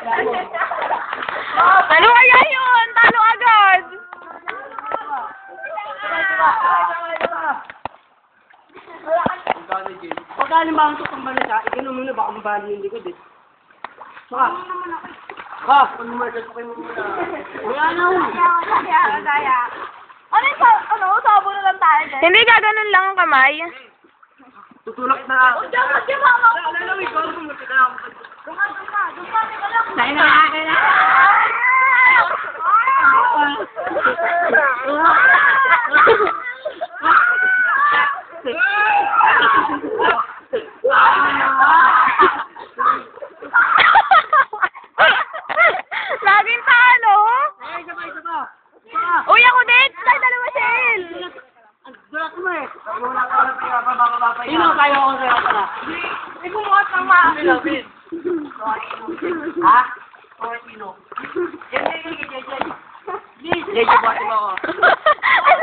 Ano kaya yun? Talo agad! Pagka halimbawa ito pang balik ha, ikinom muna baka mabali yung likod eh. Saka. Ha? Kung lumarkas pa yung muna. Wala na ho. Ano, sabo na lang tayo dyan. Hindi ka ganun lang ang kamay. Tutulak na. Huwag dyan, mama. Lalawin ko. Bumati ka lang. Dumami ka lang. Dahil na akin na. Laging talo. Isa pa. Uy, ako din. Tayo dalawa, Shell. Dulat mo eh. Sino kayo ako sa'yo ka na? May bumuhat ng mga. Ha? Sino? Jeje, buhatin mo ako. Ang